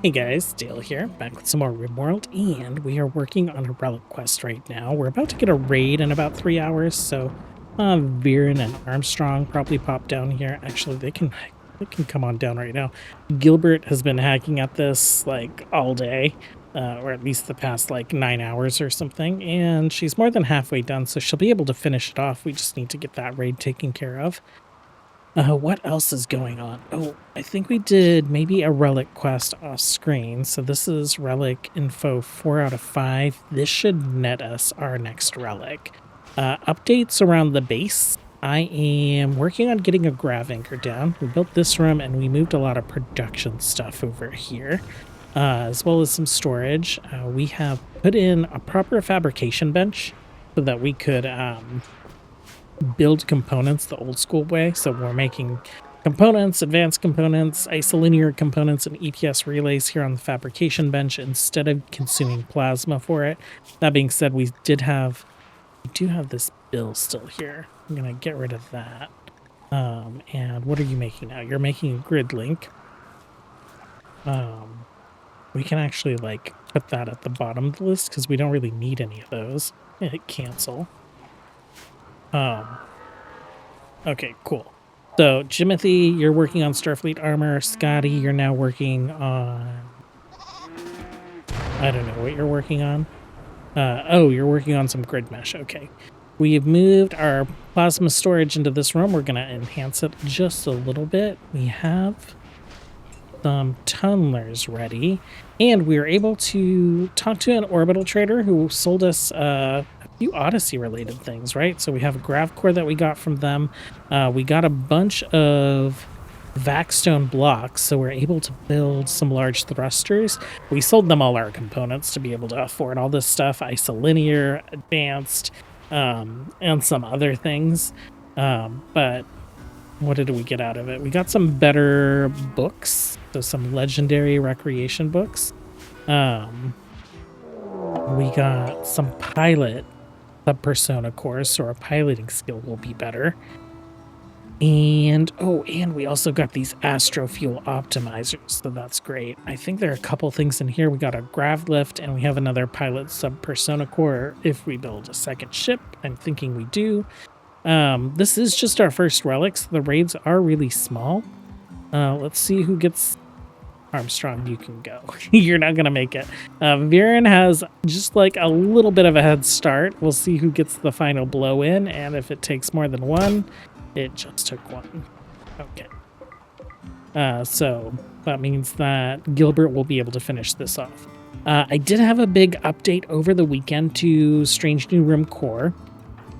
Hey guys, Dale here, back with some more RimWorld, and we are working on a relic quest right now. We're about to get a raid in about 3 hours, so Viren and Armstrong probably pop down here. Actually, they can come on down right now. Gilbert has been hacking at this like all day, or at least the past like 9 hours or something, and she's more than halfway done, so she'll be able to finish it off. We just need to get that raid taken care of. What else is going on? Oh, I think we did maybe a relic quest off screen. So this is relic info 4 out of 5. This should net us our next relic. Updates around the base. I am working on getting a grav anchor down. We built this room and we moved a lot of production stuff over here, as well as some storage. We have put in a proper fabrication bench so that we could build components the old school way. So we're making components, advanced components, isolinear components, and EPS relays here on the fabrication bench instead of consuming plasma for it. That being said, we do have this bill still here. I'm gonna get rid of that. And what are you making now? You're making a grid link. We can actually like put that at the bottom of the list because we don't really need any of those. Hit cancel. Okay, cool. So, Jimothy, you're working on Starfleet armor. Scotty, you're now working on... I don't know what you're working on. Oh, you're working on some grid mesh. Okay. We have moved our plasma storage into this room. We're going to enhance it just a little bit. We have some tunnelers ready. And we were able to talk to an orbital trader who sold us few Odyssey related things, right? So we have a grav core that we got from them. We got a bunch of Vaxstone blocks, so we're able to build some large thrusters. We sold them all our components to be able to afford all this stuff, isolinear, advanced, and some other things. But what did we get out of it? We got some better books, so some legendary recreation books. We got some pilot sub-persona course, so our piloting skill will be better. And we also got these astrofuel optimizers, so that's great. I think there are a couple things in here. We got a grav lift, and we have another pilot sub-persona core if we build a second ship. I'm thinking we do. This is just our first relics. The raids are really small. Let's see who gets... Armstrong, you can go. You're not going to make it. Viren has just like a little bit of a head start. We'll see who gets the final blow in, and if it takes more than one, it just took one. Okay. So that means that Gilbert will be able to finish this off. I did have a big update over the weekend to Strange New Room Core.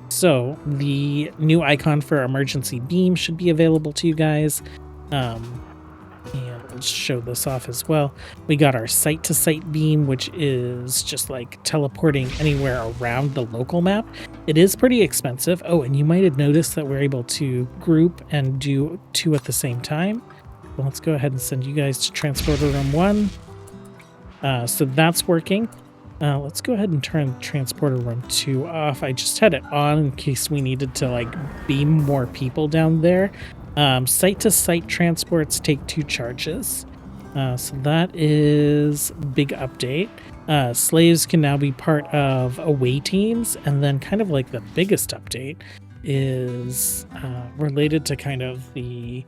So the new icon for emergency beam should be available to you guys. And we'll show this off as well. We got our site-to-site beam, which is just like teleporting anywhere around the local map. It is pretty expensive. Oh, and you might have noticed that we're able to group and do 2 at the same time. Well, let's go ahead and send you guys to Transporter Room 1. So that's working. Let's go ahead and turn Transporter Room 2 off. I just had it on in case we needed to like beam more people down there. Site-to-site transports take 2 charges. So that is big update. Slaves can now be part of away teams, and then kind of like the biggest update is related to kind of the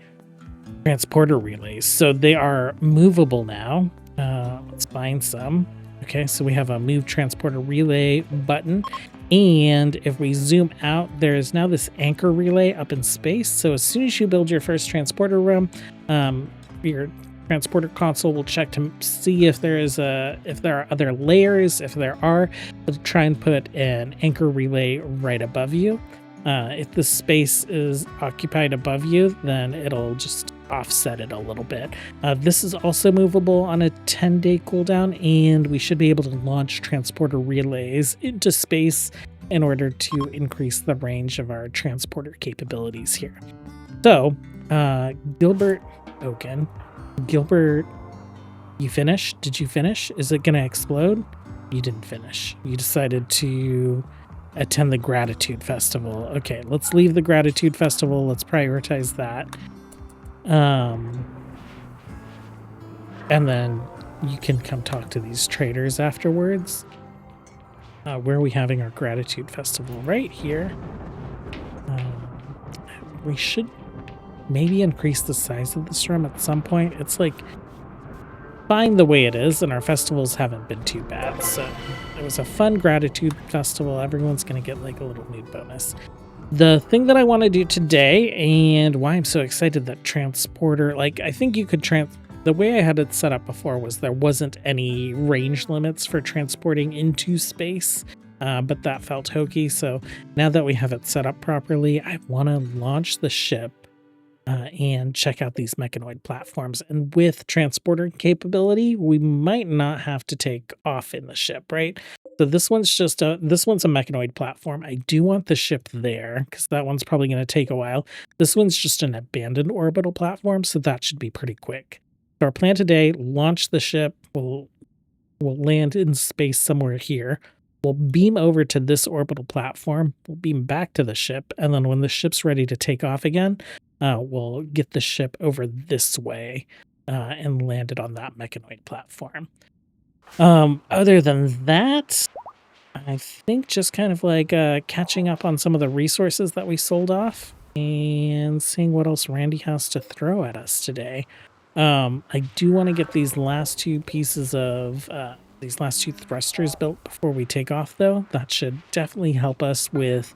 transporter relays. So they are movable now. Let's find some. Okay, so we have a move transporter relay button. And if we zoom out, there is now this anchor relay up in space. So as soon as you build your first transporter room, your transporter console will check to see if there are other layers. If there are, it'll try and put an anchor relay right above you. If the space is occupied above you, then it'll just offset it a little bit. This is also movable on a 10-day cooldown, and we should be able to launch transporter relays into space in order to increase the range of our transporter capabilities here. So, Gilbert, you finished? Did you finish? Is it going to explode? You didn't finish. You decided to attend the Gratitude Festival. Okay, let's leave the Gratitude Festival. Let's prioritize that. And then you can come talk to these traders afterwards. Where are we having our gratitude festival? Right here. We should maybe increase the size of this room at some point. It's like fine the way it is, and our festivals haven't been too bad. So it was a fun gratitude festival. Everyone's going to get like a little mood bonus. The thing that I want to do today, and why I'm so excited that transporter, like I think you could the way I had it set up before was there wasn't any range limits for transporting into space, but that felt hokey. So now that we have it set up properly, I want to launch the ship and check out these mechanoid platforms. And with transporter capability, we might not have to take off in the ship, right? So this one's a mechanoid platform. I do want the ship there because that one's probably going to take a while. This one's just an abandoned orbital platform, so that should be pretty quick. So our plan today, launch the ship. We'll land in space somewhere here. We'll beam over to this orbital platform. We'll beam back to the ship. And then when the ship's ready to take off again, we'll get the ship over this way and land it on that mechanoid platform. Other than that, I think just kind of like catching up on some of the resources that we sold off and seeing what else Randy has to throw at us today. I do want to get these last two pieces of these last two thrusters built before we take off, though. That should definitely help us with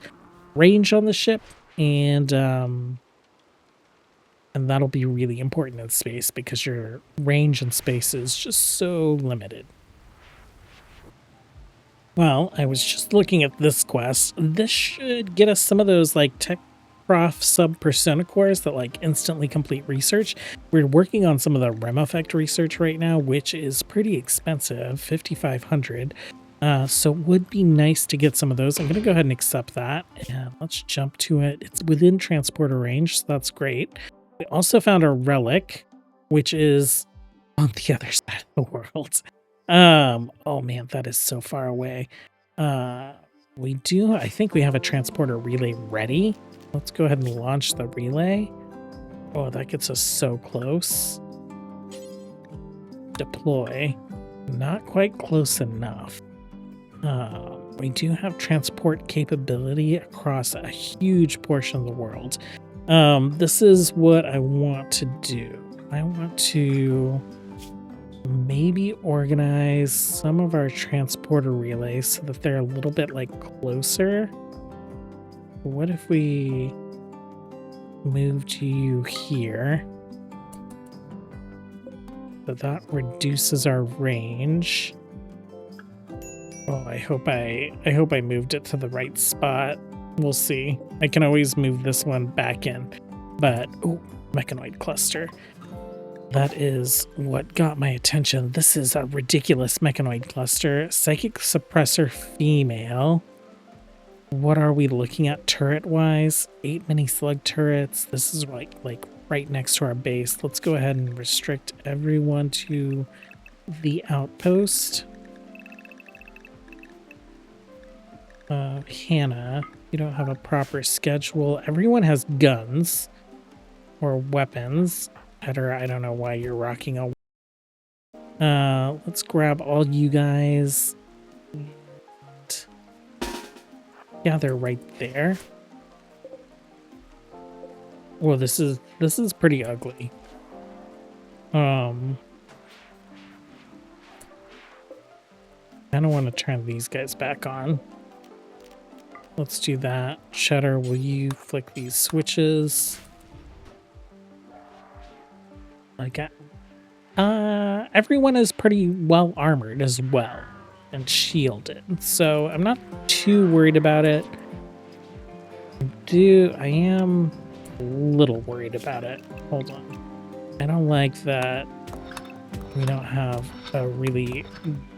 range on the ship, and that'll be really important in space because your range in space is just so limited. Well, I was just looking at this quest. This should get us some of those like tech prof sub persona cores that like instantly complete research. We're working on some of the REM effect research right now, which is pretty expensive, 5,500. So it would be nice to get some of those. I'm going to go ahead and accept that. And let's jump to it. It's within transporter range, so that's great. We also found a relic, which is on the other side of the world. Oh man, that is so far away. I think we have a transporter relay ready. Let's go ahead and launch the relay. Oh, that gets us so close. Deploy. Not quite close enough. We do have transport capability across a huge portion of the world. This is what I want to do. I want to maybe organize some of our transporter relays so that they're a little bit like closer. What if we moved you here? So that reduces our range. Oh, I hope I moved it to the right spot. We'll see. I can always move this one back in. But, oh, mechanoid cluster. That is what got my attention. This is a ridiculous mechanoid cluster. Psychic suppressor female. What are we looking at turret-wise? 8 mini slug turrets. This is like right next to our base. Let's go ahead and restrict everyone to the outpost. Hannah, you don't have a proper schedule. Everyone has guns or weapons. Header, I don't know why you're rocking a... let's grab all you guys. Yeah, they're right there. Well, this is pretty ugly. I don't want to turn these guys back on. Let's do that. Shutter, will you flick these switches? Like, everyone is pretty well armored as well and shielded, so I'm not too worried about it. I am a little worried about it. Hold on. I don't like that we don't have a really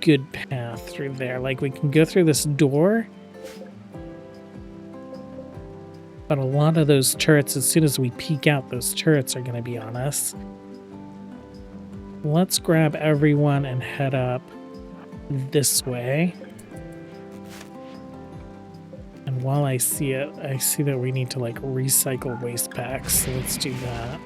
good path through there. Like, we can go through this door, but a lot of those turrets, as soon as we peek out, those turrets are going to be on us. Let's grab everyone and head up this way. And while I see it, I see that we need to like recycle waste packs. So let's do that.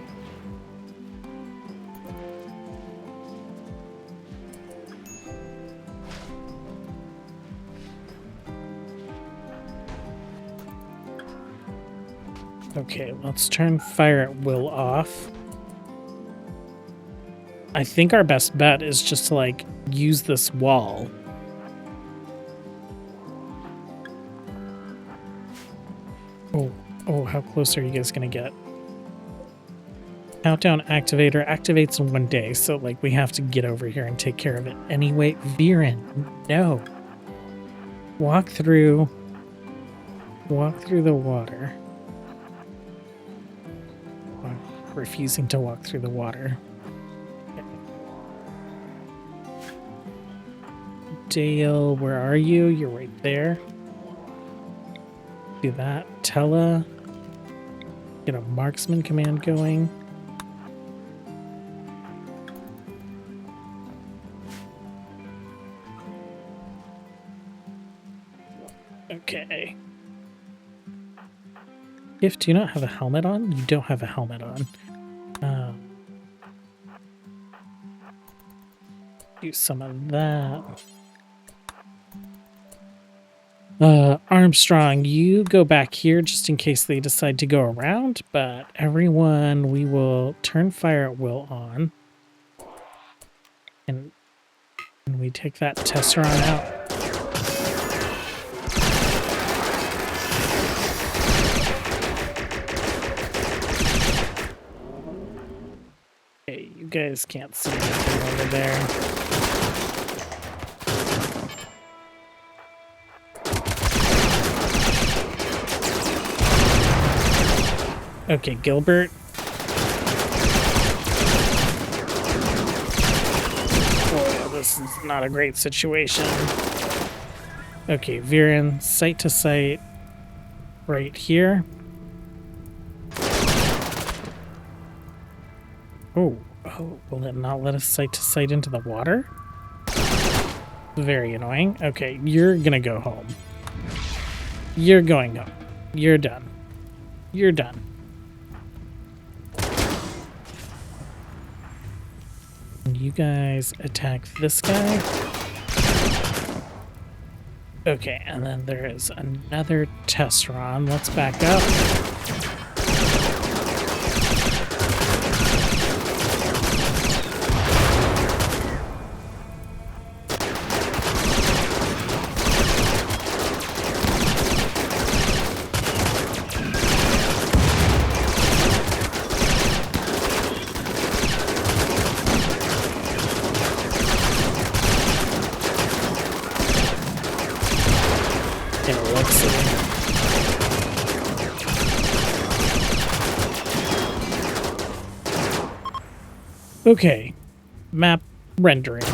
Okay, let's turn fire at will off. I think our best bet is just to, like, use this wall. Oh, how close are you guys gonna get? Countdown activator activates in 1 day, so, like, we have to get over here and take care of it anyway. Viren, no. Walk through the water. I'm refusing to walk through the water. Okay. Dale, where are you? You're right there. Do that. Tella. Get a marksman command going. Okay. If do you not have a helmet on? You don't have a helmet on. Do some of that. Armstrong, you go back here just in case they decide to go around, but everyone, we will turn fire at will on. And we take that Tesseron out. Okay, you guys can't see anything over there. Okay, Gilbert. Oh, this is not a great situation. Okay, Viren, site to site right here. Oh, will it not let us site to site into the water? Very annoying. Okay, you're gonna go home. You're going home. You're done. You're done. You guys attack this guy. Okay, and then there is another Tesseron. Let's back up. Okay, map rendering.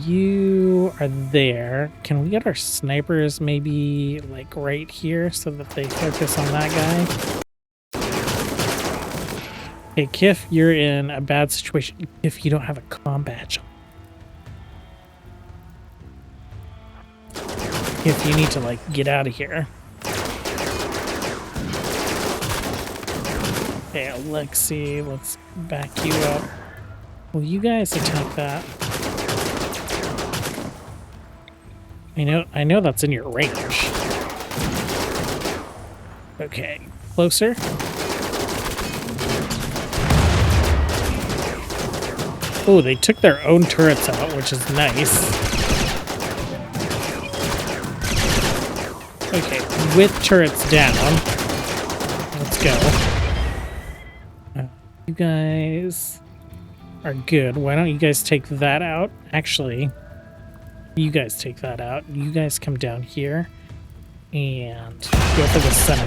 You are there. Can we get our snipers maybe like right here so that they focus on that guy? Hey, Kif, you're in a bad situation if you don't have a comm badge. If you need to like get out of here. Okay, Alexi, let's back you up. Will you guys attack that? I know that's in your range. Okay, closer. Oh, they took their own turrets out, which is nice. Okay, with turrets down. Let's go. You guys are good. Why don't you guys take that out? Actually, you guys take that out. You guys come down here and go for the center.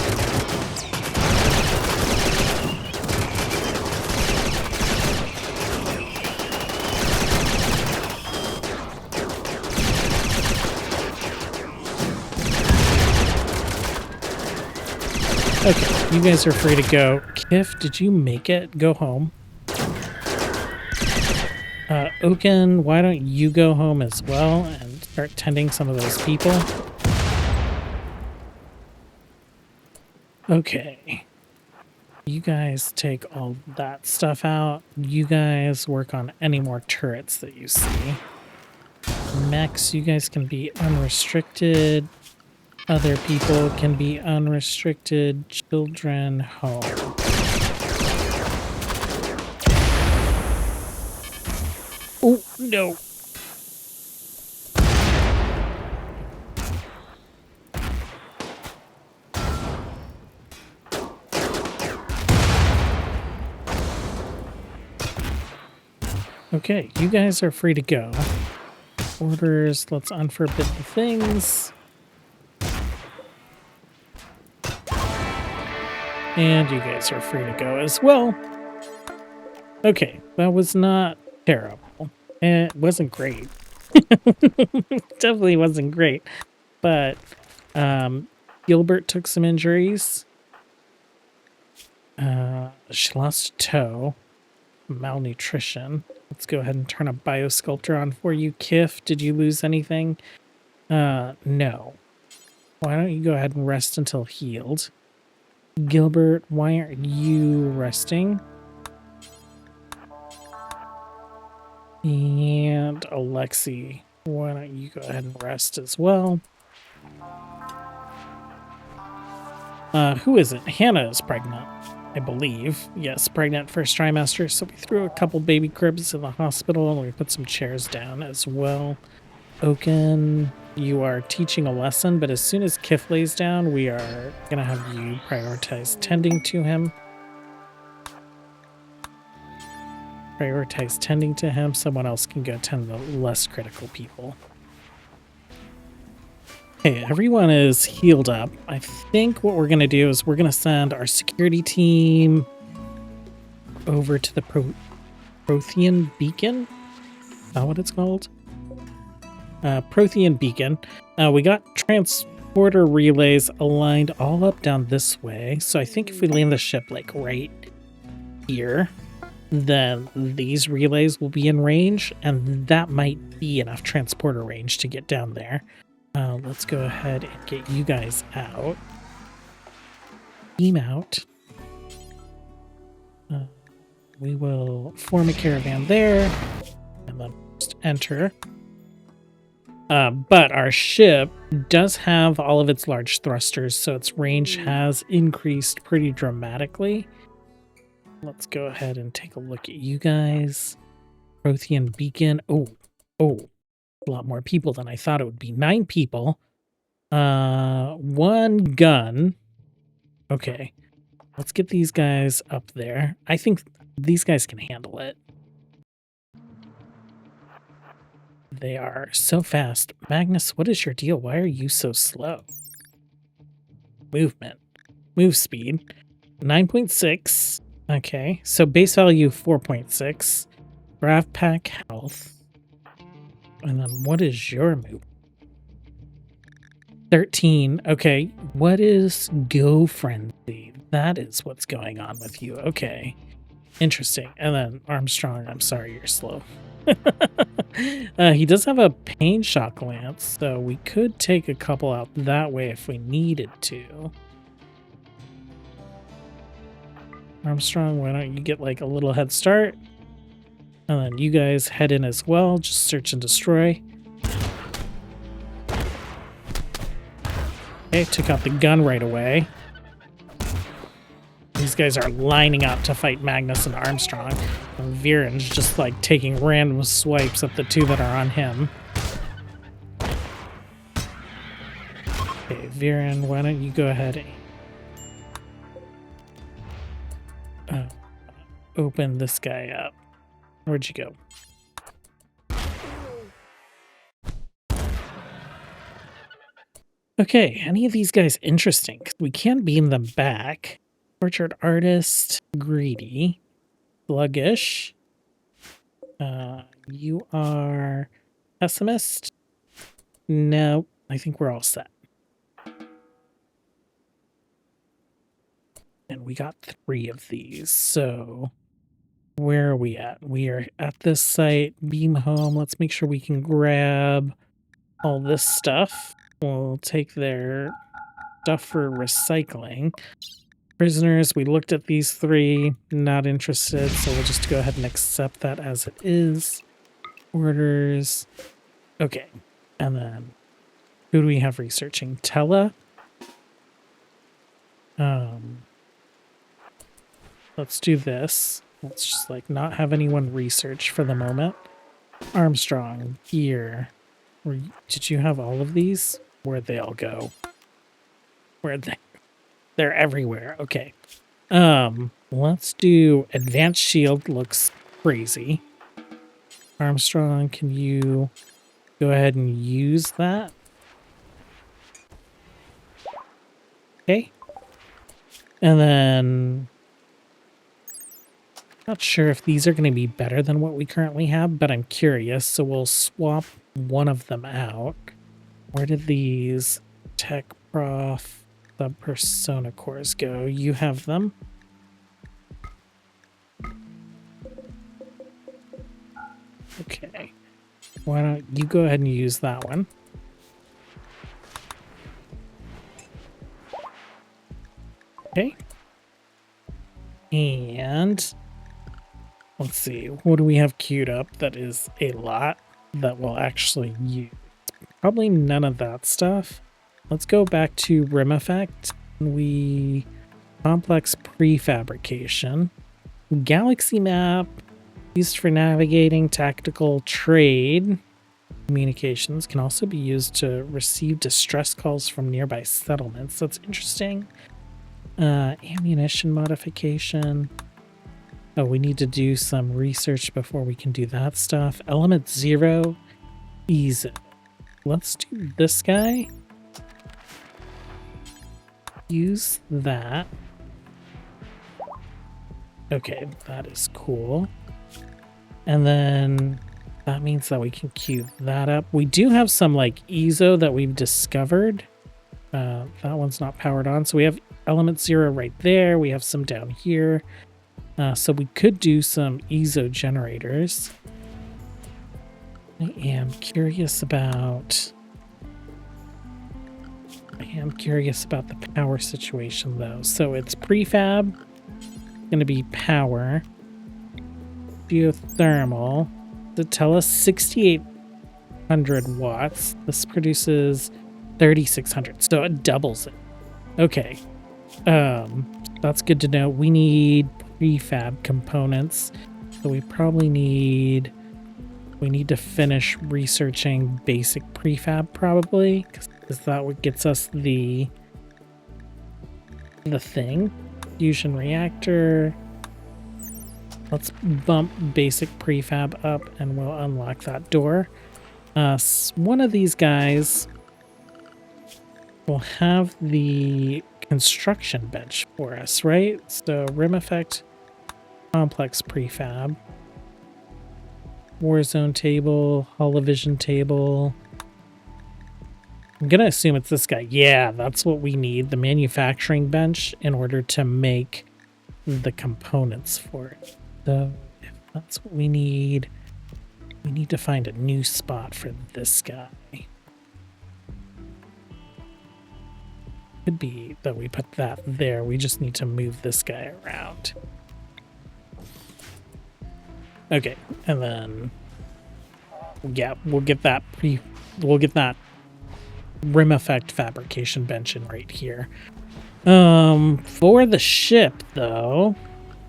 Okay, you guys are free to go. Kif, did you make it? Go home. Oaken, why don't you go home as well and start tending some of those people? Okay. You guys take all that stuff out. You guys work on any more turrets that you see. Mechs, you guys can be unrestricted. Other people can be unrestricted. Children home. Oh, no. Okay, you guys are free to go. Orders, let's unforbid the things. And you guys are free to go as well. Okay, that was not terrible. It wasn't great. Definitely wasn't great. But Gilbert took some injuries. She lost a toe. Malnutrition. Let's go ahead and turn a biosculptor on for you. Kif, did you lose anything? No. Why don't you go ahead and rest until healed? Gilbert, why aren't you resting? And Alexi, why don't you go ahead and rest as well? Who is it? Hannah is pregnant, I believe. Yes, pregnant first trimester. So we threw a couple baby cribs in the hospital and we put some chairs down as well. Oaken, you are teaching a lesson, but as soon as Kif lays down, we are going to have you prioritize tending to him. Prioritize tending to him. Someone else can go tend to the less critical people. Okay, everyone is healed up. I think what we're going to do is we're going to send our security team over to the Prothean Beacon. Is that what it's called? Prothean Beacon. We got transporter relays aligned all up down this way. So I think if we land the ship like right here, then these relays will be in range, and that might be enough transporter range to get down there. Let's go ahead and get you guys out. Beam out. We will form a caravan there, and then just enter. But our ship does have all of its large thrusters, so its range has increased pretty dramatically. Let's go ahead and take a look at you guys. Prothean Beacon. Oh, a lot more people than I thought it would be. 9 people. 1 gun. Okay. Let's get these guys up there. I think these guys can handle it. They are so fast. Magnus, what is your deal? Why are you so slow? Movement. Move speed. 9.6. Okay. So base value 4.6. Grav pack health. And then what is your move? 13. Okay. What is Go Frenzy? That is what's going on with you. Okay. Interesting. And then Armstrong, I'm sorry you're slow. He does have a pain shock lance, so we could take a couple out that way if we needed to. Armstrong, why don't you get like a little head start? And then you guys head in as well. Just search and destroy. Okay, took out the gun right away. These guys are lining up to fight Magnus and Armstrong. And Viren's just like taking random swipes at the 2 that are on him. Okay, Viren, why don't you go ahead and open this guy up. Where'd you go? Okay, any of these guys interesting? We can beam them back. Portrait artist, greedy, sluggish. You are pessimist? No, I think we're all set. And we got 3 of these, so where are we at? We are at this site, beam home. Let's make sure we can grab all this stuff. We'll take their stuff for recycling. Prisoners, we looked at these 3, not interested, so we'll just go ahead and accept that as it is. Orders. Okay, and then Who do we have researching? Tella. Let's do this. Let's just like not have anyone research for the moment. Armstrong, gear. Did you have all of these? Where'd they all go? Where'd they? They're everywhere. Okay. Let's do advanced shield. Looks crazy. Armstrong, can you go ahead and use that? Okay. And then not sure if these are going to be better than what we currently have, but I'm curious, so we'll swap one of them out. Where did these tech prof sub persona cores go? You have them. Okay. Why don't you go ahead and use that one? Okay. And let's see, what do we have queued up that is a lot that we'll actually use? Probably none of that stuff. Let's go back to Rim Effect. Complex prefabrication. Galaxy map used for navigating tactical trade. Communications can also be used to receive distress calls from nearby settlements. That's interesting. Ammunition modification. Oh, we need to do some research before we can do that stuff. Element 0. Easy. Let's do this guy. Use that. Okay, that is cool. And then that means that we can queue that up. We do have some like EZO that we've discovered. That one's not powered on. So we have element 0 right there. We have some down here. So we could do some EZO generators. I am curious about the power situation though. So it's prefab, going to be power, geothermal. To tell us 6,800 watts. This produces 3,600, so it doubles it. Okay, that's good to know. We need prefab components, so we need to finish researching basic prefab probably, because that what gets us the thing. Fusion reactor. Let's bump basic prefab up and we'll unlock that door. One of these guys will have the construction bench for us, right? So Rim Effect, complex prefab, Warzone table, Holovision table. I'm gonna assume it's this guy. Yeah, that's what we need, the manufacturing bench, in order to make the components for it. So if that's what we need to find a new spot for this guy. Could be that we put that there. We just need to move this guy around. Okay, and then yeah, we'll get that Rim Effect fabrication bench in right here. For the ship though,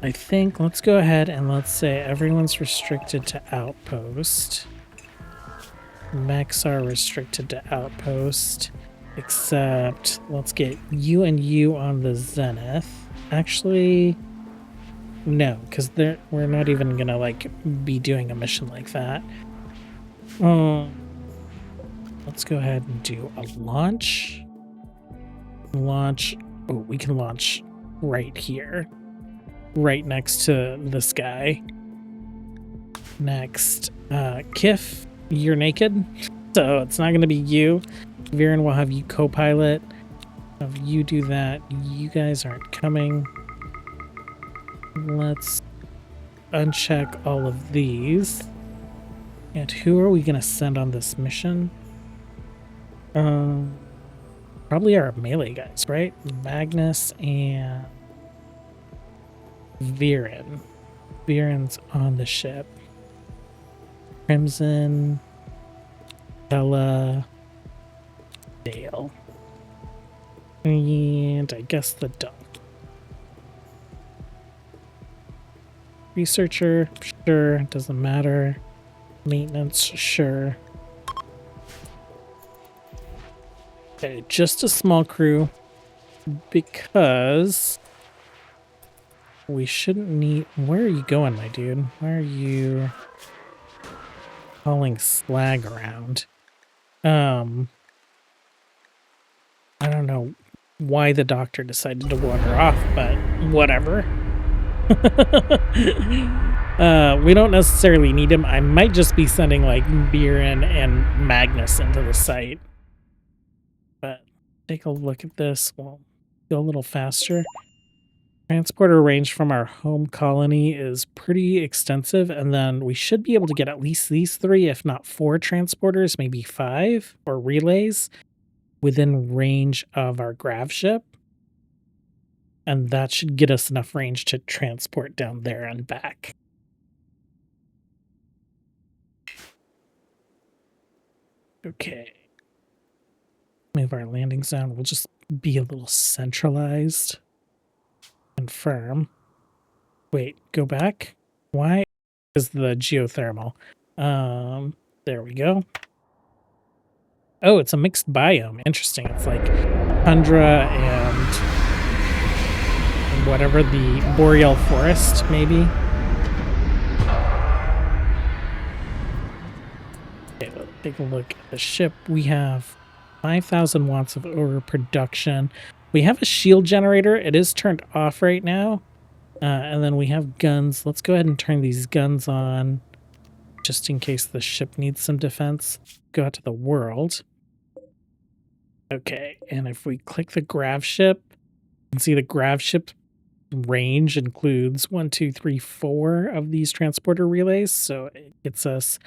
I think let's go ahead and let's say everyone's restricted to outpost. Mechs are restricted to outpost, except let's get you and you on the Zenith. Actually, no, because we're not even gonna like be doing a mission like that. Let's go ahead and do a launch. Oh, we can launch right here. Right next to this guy. Next, Kif, you're naked, so it's not going to be you. Viren will have you co-pilot. Have you do that. You guys aren't coming. Let's uncheck all of these. And who are we going to send on this mission? Probably our melee guys, right? Magnus and Viren. Viren's on the ship. Crimson, Bella, Dael. And I guess the doc. Researcher, sure, doesn't matter. Maintenance, sure. Okay, just a small crew because we shouldn't need... Where are you going, my dude? Why are you hauling slag around? I don't know why the doctor decided to wander off, but whatever. We don't necessarily need him. I might just be sending like Viren and Magnus into the site. But take a look at this. We'll go a little faster. Transporter range from our home colony is pretty extensive, and then we should be able to get at least these 3, if not 4 transporters, maybe 5, or relays within range of our grav ship. And that should get us enough range to transport down there and back. Okay. Move our landing zone. We'll just be a little centralized. Confirm. Wait, go back? Why? Because the geothermal. There we go. Oh, it's a mixed biome. Interesting. It's like tundra and whatever, the boreal forest, maybe. Okay, let's take a look at the ship. We have 5,000 watts of overproduction. We have a shield generator. It is turned off right now. And then we have guns. Let's go ahead and turn these guns on just in case the ship needs some defense. Go out to the world. Okay, and if we click the grav ship, you can see the grav ship range includes 1, 2, 3, 4 of these transporter relays, so it gets us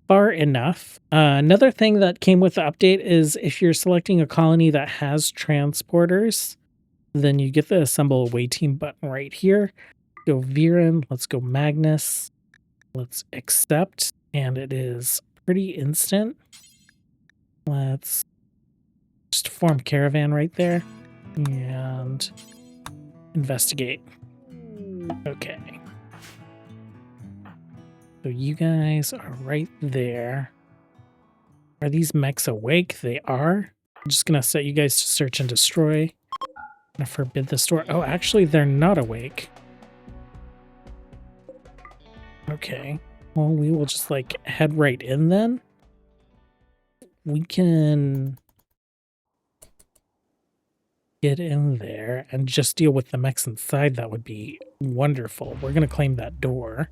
far enough. Another thing that came with the update is if you're selecting a colony that has transporters, then you get the assemble away team button right here. Go Viren, let's go Magnus, let's accept, and it is pretty instant. Let's just form caravan right there and investigate. Okay. So you guys are right there. Are these mechs awake? They are. I'm just gonna set you guys to search and destroy. I'm gonna forbid the store. Oh, actually, they're not awake. Okay. Well, we will just like head right in then. We can get in there and just deal with the mechs inside. That would be wonderful. We're gonna claim that door.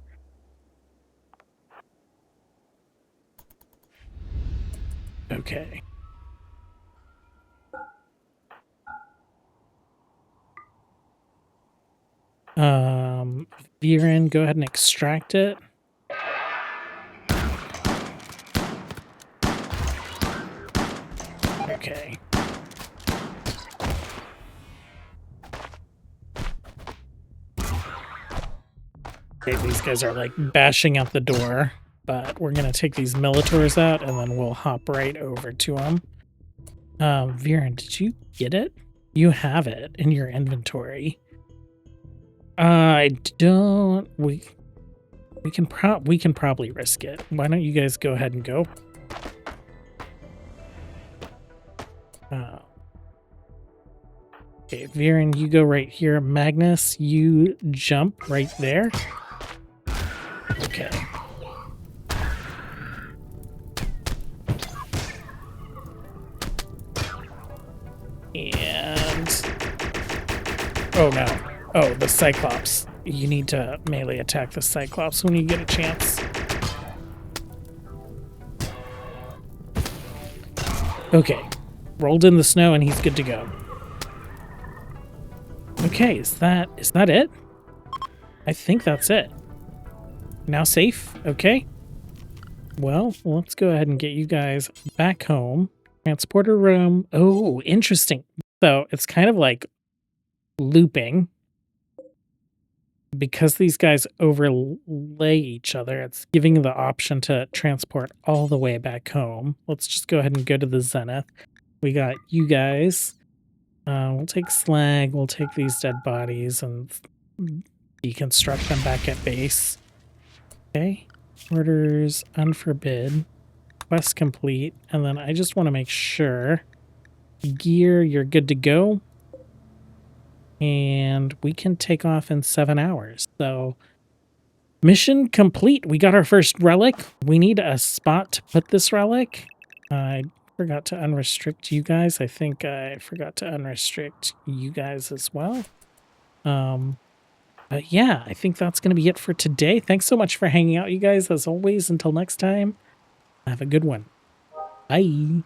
Okay. Viren, go ahead and extract it. Okay. Okay, these guys are like bashing out the door, but we're gonna take these Militors out and then we'll hop right over to them. Viren, did you get it? You have it in your inventory. I don't. We can probably risk it. Why don't you guys go ahead and go? Okay, Viren, you go right here. Magnus, you jump right there. Okay. And oh no. Oh, the Cyclops. You need to melee attack the Cyclops when you get a chance. Okay. Rolled in the snow and he's good to go. Okay, is that it? I think that's it. Now safe? Okay. Well, let's go ahead and get you guys back home. Transporter room. Oh, interesting. So it's kind of like looping. Because these guys overlay each other, it's giving the option to transport all the way back home. Let's just go ahead and go to the Zenith. We got you guys. We'll take slag. We'll take these dead bodies and deconstruct them back at base. Okay. Orders unforbid. Quest complete. And then I just want to make sure. Gear, you're good to go. And we can take off in 7 hours. So mission complete. We got our first relic. We need a spot to put this relic. I forgot to unrestrict you guys. I think I forgot to unrestrict you guys as well. But yeah, I think that's going to be it for today. Thanks so much for hanging out, you guys. As always, until next time, have a good one. Bye.